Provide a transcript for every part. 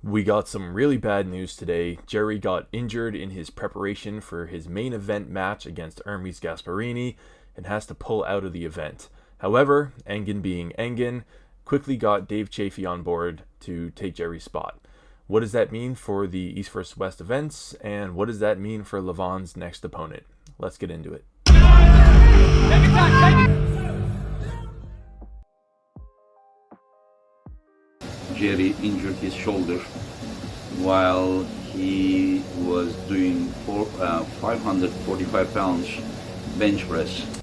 We got some really bad news today. Jerry got injured in his preparation for his main event match against Ermes Gasparini and has to pull out of the event. However, Engen being Engen, quickly got Dave Chaffee on board to take Jerry's spot. What does that mean for the East vs. West events, and what does that mean for Levon's next opponent? Let's get into it. Jerry injured his shoulder while he was doing 545 pounds bench press.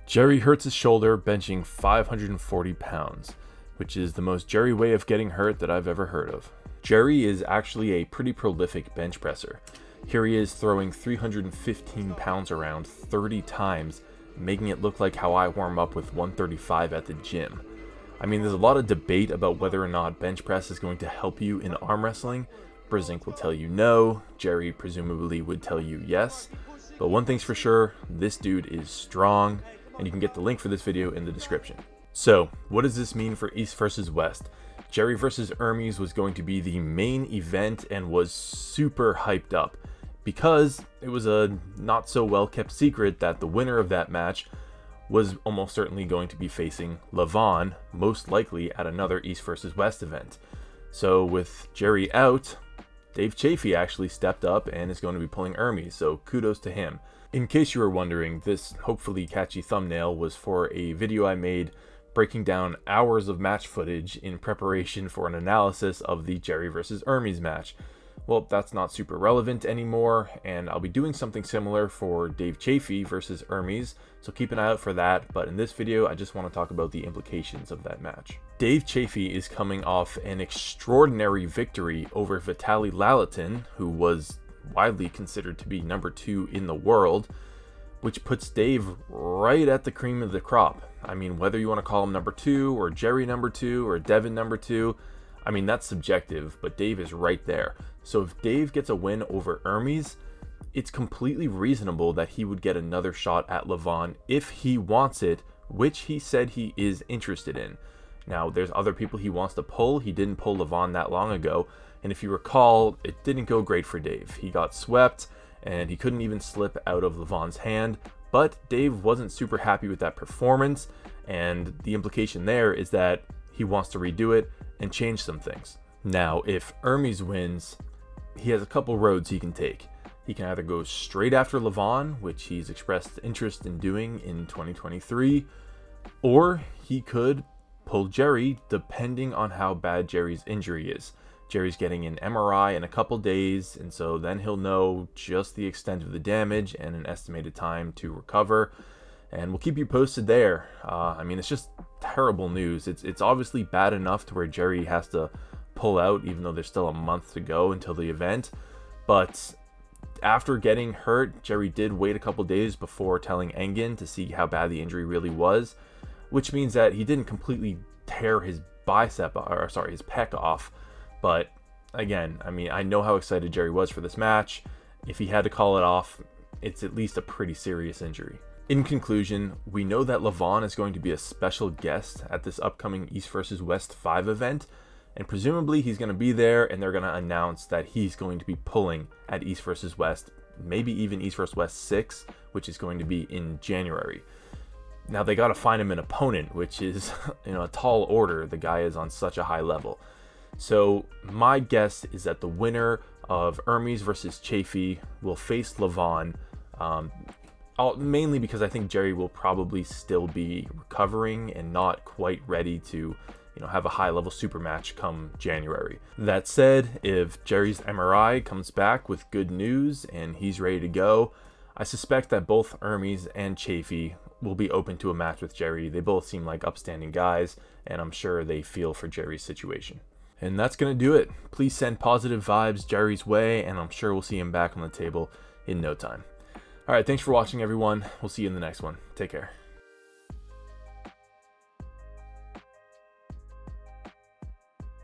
Jerry hurts his shoulder benching 540 pounds, which is the most Jerry way of getting hurt that I've ever heard of. Jerry is actually a pretty prolific bench presser. Here he is throwing 315 pounds around 30 times, making it look like how I warm up with 135 at the gym. I mean, there's a lot of debate about whether or not bench press is going to help you in arm wrestling. Brzinsk will tell you no, Jerry presumably would tell you yes, but one thing's for sure, this dude is strong, and you can get the link for this video in the description. So, what does this mean for East versus West? Jerry versus Ermes was going to be the main event and was super hyped up, because it was a not so well kept secret that the winner of that match was almost certainly going to be facing Levon, most likely at another East vs. West event. So with Jerry out, Dave Chaffee actually stepped up and is going to be pulling Ermes, so kudos to him. In case you were wondering, this hopefully catchy thumbnail was for a video I made breaking down hours of match footage in preparation for an analysis of the Jerry vs. Ermes match. Well, that's not super relevant anymore, and I'll be doing something similar for Dave Chaffee versus Ermes, so keep an eye out for that. But in this video, I just want to talk about the implications of that match. Dave Chaffee is coming off an extraordinary victory over Vitaly Lalitin, who was widely considered to be number 2 in the world, which puts Dave right at the cream of the crop. I mean, whether you want to call him number 2, or Jerry number 2, or Devin number 2, I mean, that's subjective, but Dave is right there. So if Dave gets a win over Ermes, it's completely reasonable that he would get another shot at Levon if he wants it, which he said he is interested in. Now, there's other people he wants to pull. He didn't pull Levon that long ago, and if you recall, it didn't go great for Dave. He got swept, and he couldn't even slip out of Levon's hand, but Dave wasn't super happy with that performance, and the implication there is that he wants to redo it and change some things. Now, if Ermes wins, he has a couple roads he can take. He can either go straight after Levon, which he's expressed interest in doing in 2023, or he could pull Jerry, depending on how bad Jerry's injury is. Jerry's getting an MRI in a couple days, and so then he'll know just the extent of the damage and an estimated time to recover, and we'll keep you posted there. I mean, it's just terrible news. It's obviously bad enough to where Jerry has to pull out, even though there's still a month to go until the event. But after getting hurt, Jerry did wait a couple days before telling Engen to see how bad the injury really was, which means that he didn't completely tear his his pec off. But again, I mean, I know how excited Jerry was for this match. If he had to call it off, it's at least a pretty serious injury. In conclusion, we know that Levon is going to be a special guest at this upcoming East vs. West 5 event, and presumably he's going to be there and they're going to announce that he's going to be pulling at East vs. West, maybe even East vs. West 6, which is going to be in January. Now they got to find him an opponent, which is a tall order. The guy is on such a high level. So my guess is that the winner of Ermes versus Chaffee will face Levon, mainly because I think Jerry will probably still be recovering and not quite ready to have a high-level super match come January. That said, if Jerry's MRI comes back with good news and he's ready to go, I suspect that both Ermes and Chaffee will be open to a match with Jerry. They both seem like upstanding guys, and I'm sure they feel for Jerry's situation. And that's going to do it. Please send positive vibes Jerry's way, and I'm sure we'll see him back on the table in no time. All right, thanks for watching, everyone. We'll see you in the next one. Take care.